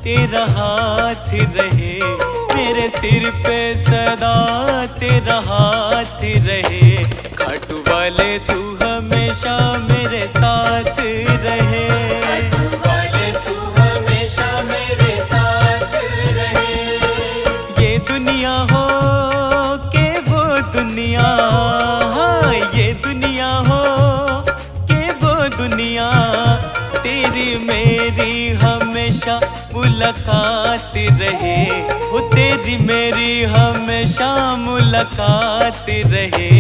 तेरा हाथ रहे, मेरे सिर पे सदा तेरा हाथ रहे। खाटू वाले तू हमेशा मेरे साथ रहे, खाटू वाले तू हमेशा मेरे साथ रहे। ये दुनिया हो के वो दुनिया, हाँ ये दुनिया हो के वो दुनिया, तेरी मेरी हमेशा मुलाकात रहे। वो तेरी मेरी हमेशा मुलाकात रहे।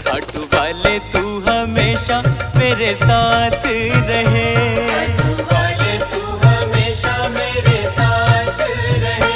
खाटू वाले तू हमेशा मेरे साथ रहे, खाटू वाले तू हमेशा मेरे साथ रहे।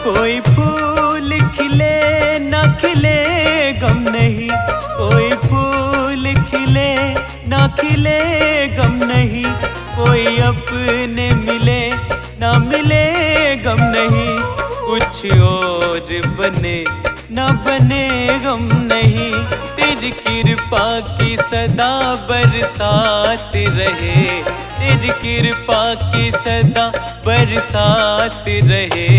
कोई फूल खिले ना खिले गम नहीं, कोई फूल खिले ना खिले गम नहीं, कोई अपने मिले ना मिले गम नहीं, कुछ और बने ना बने गम नहीं। तेरी कृपा की सदा बरसात रहे, तेरी कृपा की सदा बरसात रहे।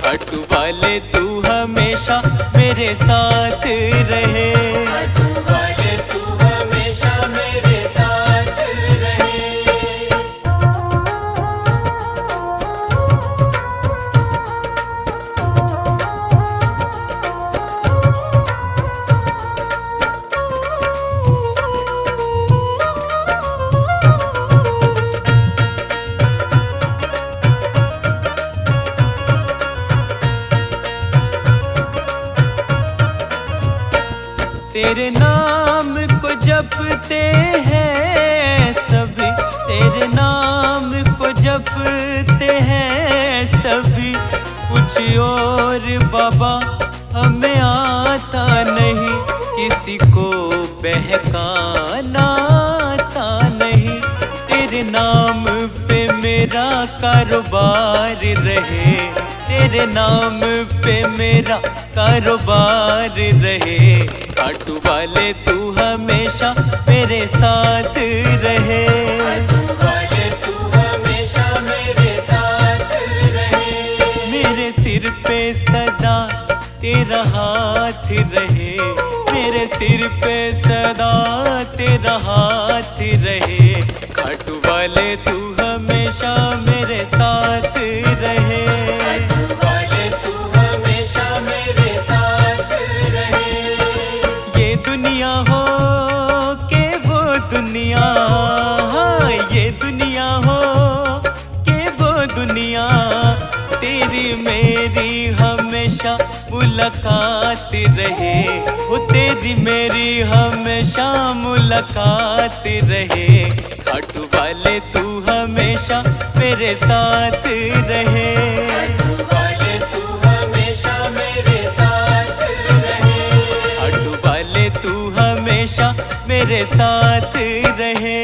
खाटू वाले तू हमेशा मेरे साथ रहे, खाटू वाले तू हमेशा मेरे साथ रहे। तेरे नाम को जपते हैं सभी, तेरे नाम को जपते हैं सभी, कुछ और बाबा हमें आता नहीं, किसी को बहकाना आता नहीं। तेरे नाम पे मेरा कारोबार रहे, तेरे नाम पे मेरा कारोबार रहे। खाटू वाले तू हमेशा मेरे साथ रहे, खाटू वाले तू हमेशा मेरे साथ रहे। मेरे सिर पे सदा तेरा हाथ रहे, मेरे सिर पे सदा तेरा हाथ रहे। खाटू वाले तू हमेशा मेरे साथ रहे, खाटू वाले तू हमेशा मेरे साथ रहे। ये दुनिया हो के वो दुनिया, हाँ ये दुनिया हो के वो दुनिया, तेरी मेरी हमेशा मुलाकात रहे। वो तेरी मेरी हमेशा मुलाकात रहे। खाटू वाले तू हमेशा मेरे साथ रहे, खाटू वाले तू हमेशा मेरे साथ रहे। खाटू वाले तू हमेशा मेरे साथ रहे।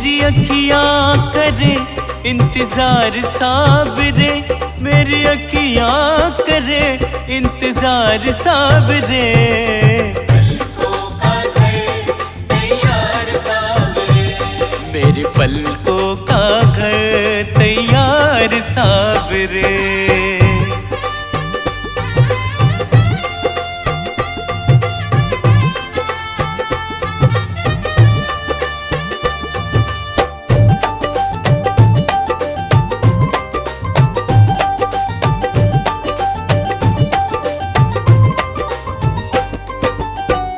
मेरी अखियां करे इंतजार सावरे, मेरी अखियां करे इंतजार सावरे। पलकों का घर तैयार सावरे, मेरे पलकों का घर तैयार सावरे।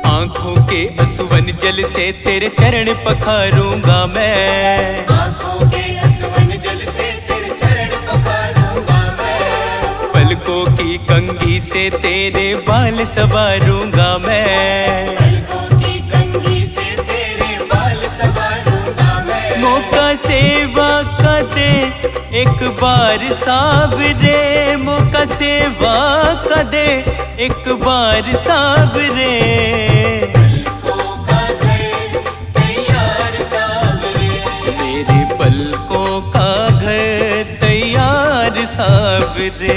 आंखों के असुवन जल से तेरे चरण पखारूंगा मैं, आंखों के असुवन जल से तेरे चरण पखारूंगा मैं। पलकों की कंघी से तेरे बाल संवारूंगा मैं, पलकों की कंघी से तेरे बाल संवारूंगा मैं। मौका सेवा का दे एक बार सावरे, मौका सेवा का दे एक बार सावरे। पलकों का घर तैयार सावरे, मेरे पलकों का घर तैयार सावरे।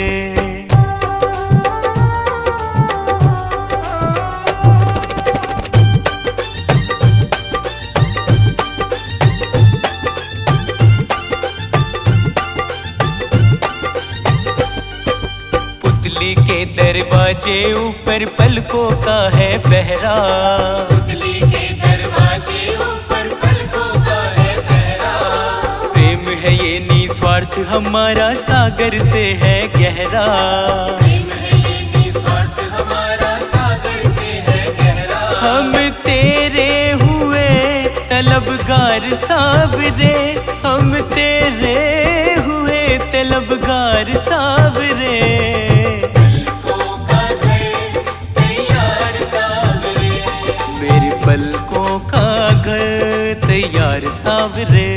पुतली के दरवाजे ऊपर पलकों का है पहरा, पुतली के दरवाजे ऊपर पलकों का है पहरा। प्रेम है ये निस्वार्थ हमारा सागर से है गहरा, प्रेम है ये निस्वार्थ हमारा सागर से है गहरा। हम तेरे हुए तलबगार सावरे, हम तेरे हुए तलबगार सावरे। पलकों का घर तैयार सावरे, मेरे पलकों का घर तैयार सावरे।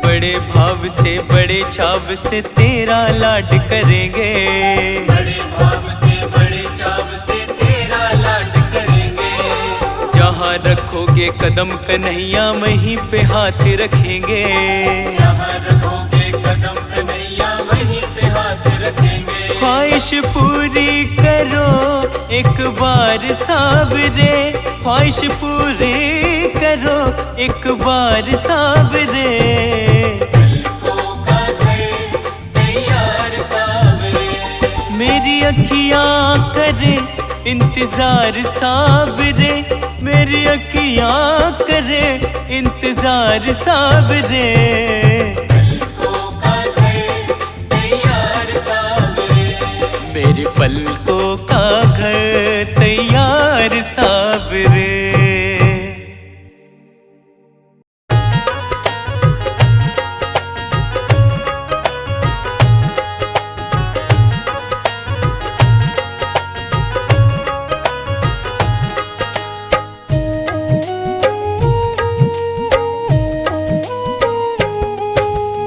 बड़े भाव से बड़े चाव से तेरा लाड करेंगे, बड़े भाव से बड़े चाव से तेरा लाड करेंगे। जहाँ रखोगे कदम कन्हैया वहीं पे हाथ रखेंगे, जहाँ रखोगे कदम कन्हैया वहीं पे हाथ रखेंगे। ख्वाहिश पूरी करो एक बार सावरे, ख्वाहिश पूरी करो एक बार सावरे। पलकों का घर तैयार सावरे, मेरी अखियां करे इंतजार सावरे, मेरी अखियां करे इंतजार सावरे। पलकों का घर तैयार सावरे, मेरे पलकों का घर तैयार सावरे।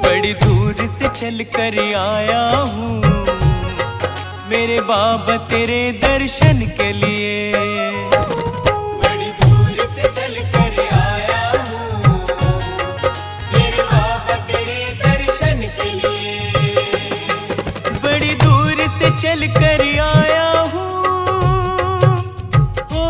बड़ी दूर से चल कर आया हूँ मेरे बाबा तेरे दर्शन के लिए, बड़ी दूर से चल कर आया हूँ मेरे बाबा तेरे दर्शन के लिए। बड़ी दूर से चल कर आया हूँ, ओ,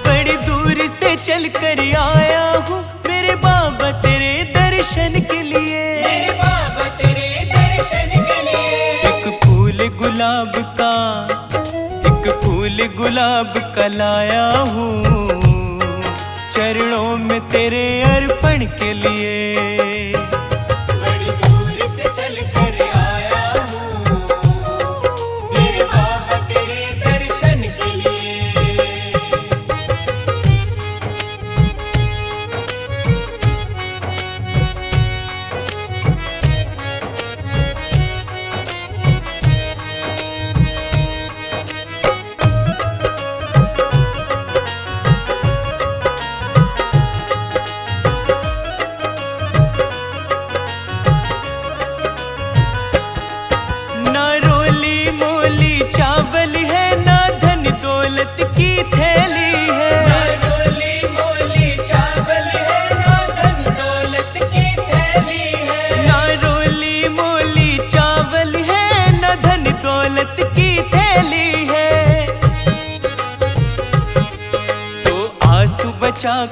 बड़ी दूर से चल कर आया हूँ मेरे बाबा तेरे दर्शन के लिए। मेरे बाबा तेरे दर्शन के लिए। एक फूल गुलाब का, एक फूल गुलाब का लाया हूँ चरणों में तेरे अर्पण के लिए। बड़ी दूर से चल कर आया हूँ मेरे बाबा तेरे दर्शन के लिए।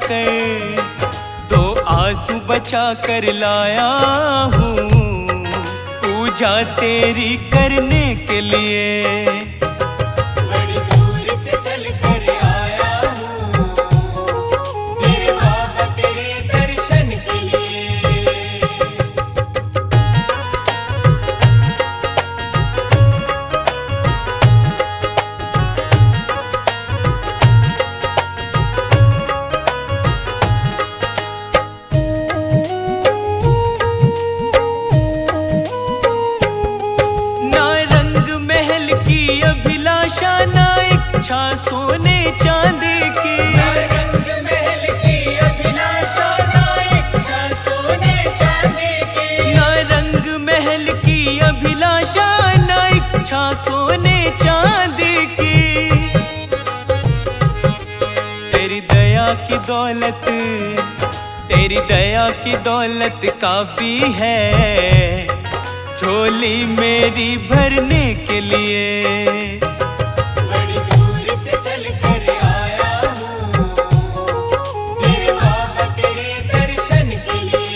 कर, दो आंसू बचा कर लाया हूँ पूजा तेरी करने के लिए। बड़ी दूर से चल कर आया हूँ मेरे बाबा तेरे दर्शन के लिए। ना रंग महल की अभिलाषा, ना इच्छा सोने चांदी की। ना रंग महल की अभिलाषा, ना इच्छा सोने चांदी की। ना रंग महल की अभिलाषा, ना इच्छा सोने चांदी की। तेरी दया की दौलत, तेरी दया की दौलत काफी है झोली मेरी भरने के लिए। बड़ी दूर से चल कर आया हूँ मेरे बाबा तेरे दर्शन के लिए।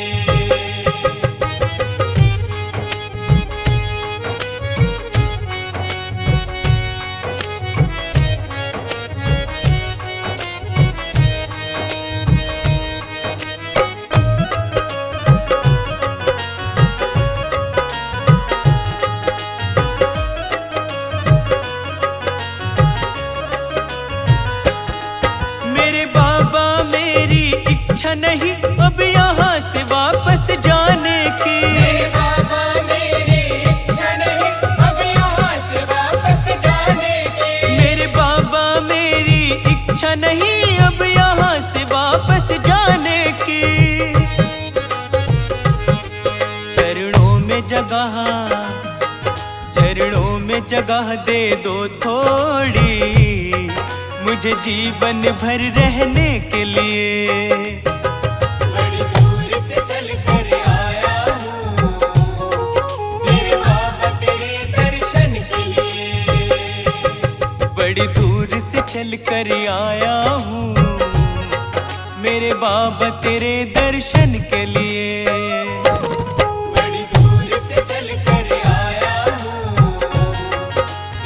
मेरे बाबा मेरी इच्छा नहीं अब यहाँ से वापस जाने की। मेरे बाबा मेरी इच्छा नहीं अब यहाँ से वापस जाने की। मेरे बाबा मेरी इच्छा नहीं अब यहाँ से वापस जाने की। चरणों में जगह, चरणों में जगह दे दो थोड़ी मुझे जीवन भर रहने के लिए। बड़ी दूर से चल कर आया हूँ मेरे बाबा तेरे दर्शन के लिए। बड़ी दूर से चल कर आया हूँ मेरे बाबा तेरे दर्शन के लिए। बड़ी दूर से चल कर आया हूँ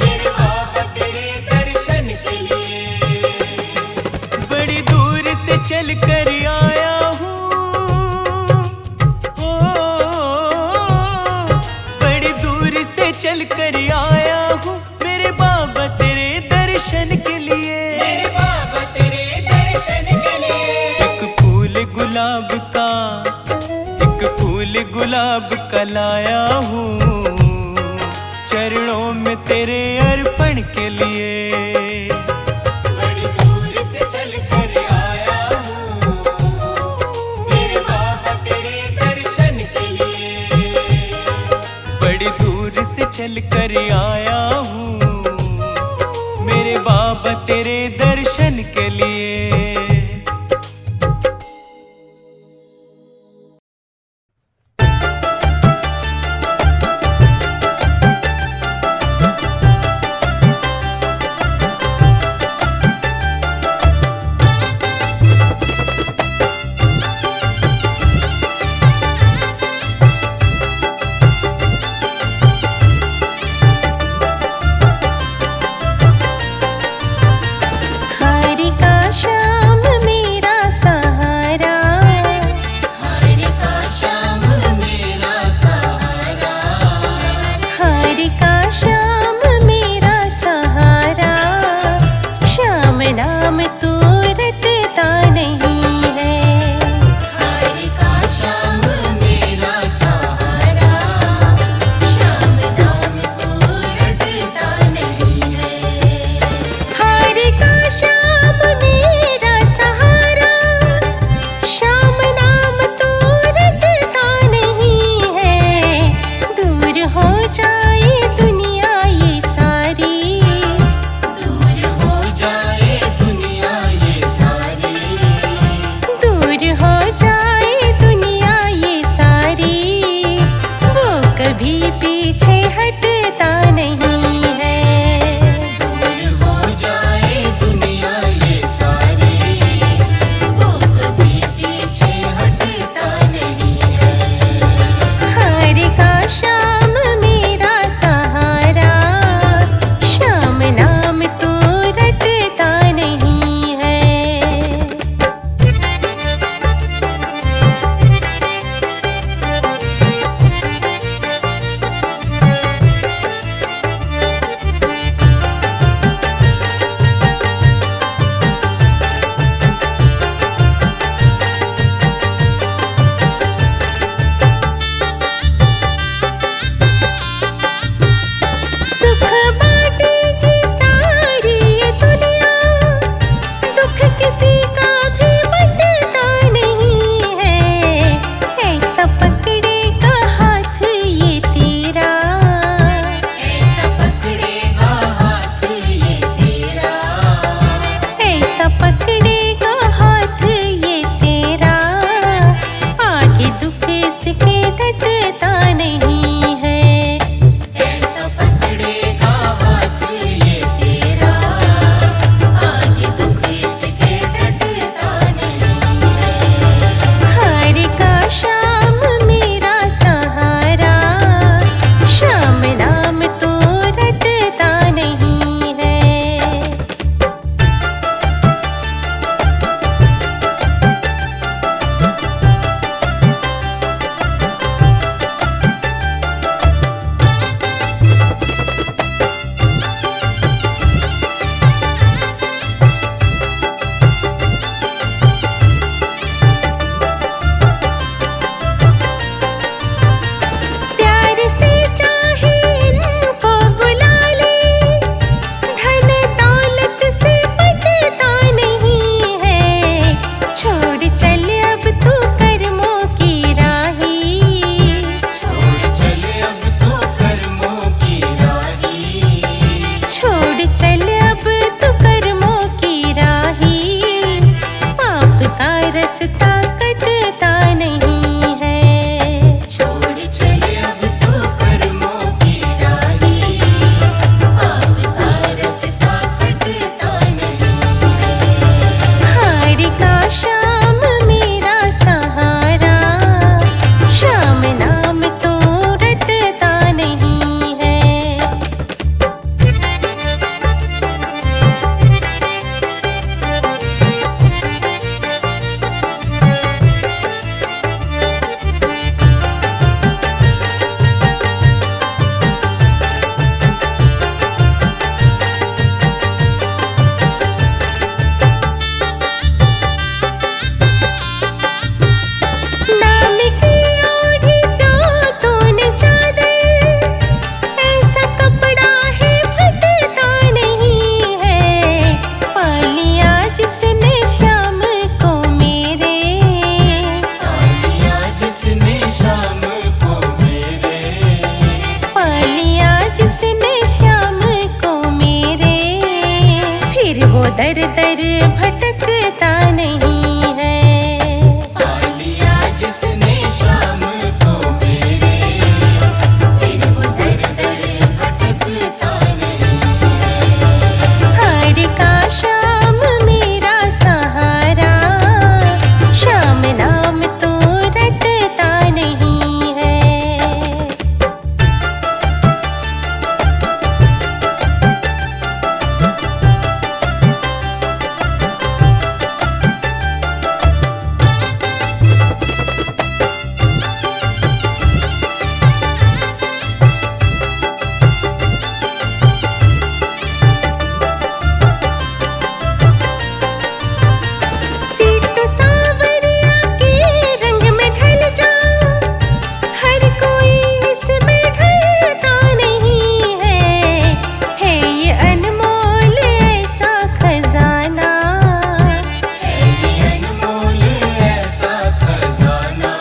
मेरे बाबा तेरे दर्शन के लिए। बड़ी दूर से चल कर आया हूँ, बड़ी दूर से चल कर आया हूँ मेरे बाबा तेरे दर्शन के लिए। मेरे बाबा तेरे दर्शन के लिए। एक फूल गुलाब का, एक फूल गुलाब का लाया हूँ चरणों में तेरे अर्पण के लिए। बड़ी दूर से चल कर आया हूँ मेरे बाबा तेरे दर्शन के लिए। बड़ी दूर से चल कर आया हूँ मेरे बाबा तेरे दर्शन के लिए। दर दर भटकता नहीं है। पा लिया जिसने शाम को मेरे, फिर वो दर दर भटकता नहीं है। हार का शाम मेरा सहारा, शाम नाम तो रटता नहीं है। सीट सावरिया के रंग में ढल जाओ, हर कोई इसमें ढलता नहीं है। ये अनमोल ऐसा खजाना, है ये अनमोल ऐसा खजाना,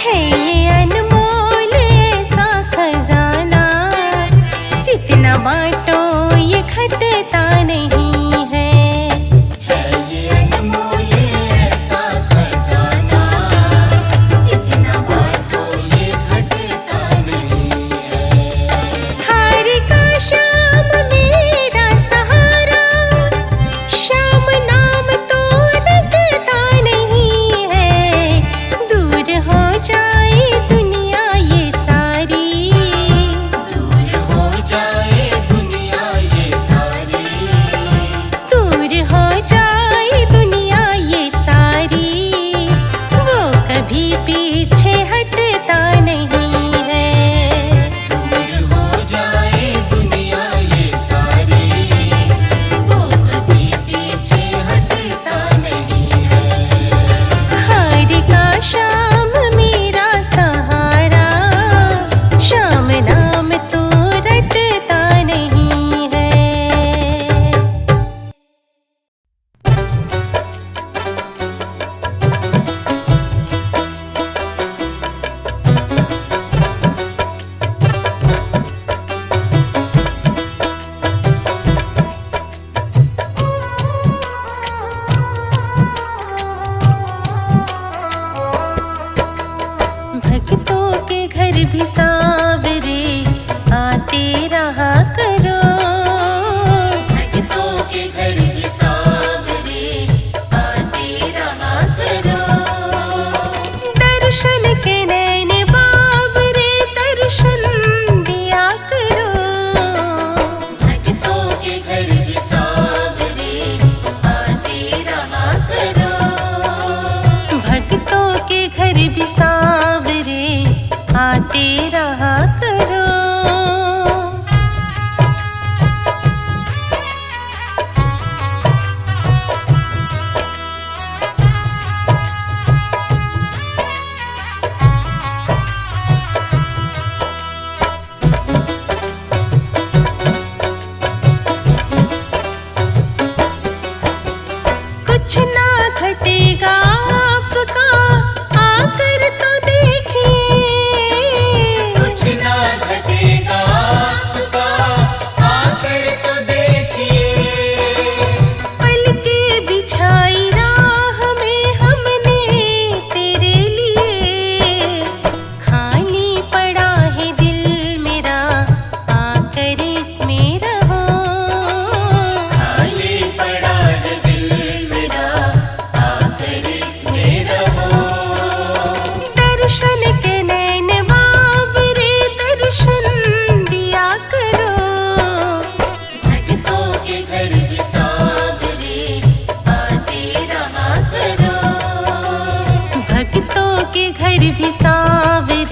है ये अनमोल ऐसा खजाना। जितना बांटो ये घटता नहीं है। है ये अनमोल ऐसा खजाना, जितना बांटो ये घटता नहीं है। हार का शाम मेरा सहारा, शाम नाम तो रटता नहीं है। दूर हो जाए दुनिया ये सारी, दूर हो जाए दुनिया ये सारी, दूर हो जाए दुनिया ये सारी। वो कभी पीछे हटता नहीं है। दूर हो जाए दुनिया ये सारी, वो कभी पीछे हटता नहीं है। हार का शाम मेरा सहारा, शाम नाम तो रटता नहीं है। भक्तों के घर भी सांवरे आते रहा करो। भक्तों के घर भी सांवरे आते रहा करो। दर्शन के नैन बाबरे दर्शन दिया करो। भक्तों के घर भी सांवरे आते रहा करो। भक्तों के घर भी सांवरे आते रहा करो। कुछ ना घटेगा आपका, आकर तो देखिए। कुछ ना घटेगा आपका, आकर तो देखिए। पलके बिछाई राह में हमने तेरे लिए। खाली पड़ा है दिल मेरा, आकर इसमें रहो। खाली पड़ा है दिल मेरा, आकर इसमें रहो। दर्शन के नैन बाबरे दर्शन दिया करो। भक्तों के घर भी सांवरे आते रहा करो। भक्तों के घर भी सांवरे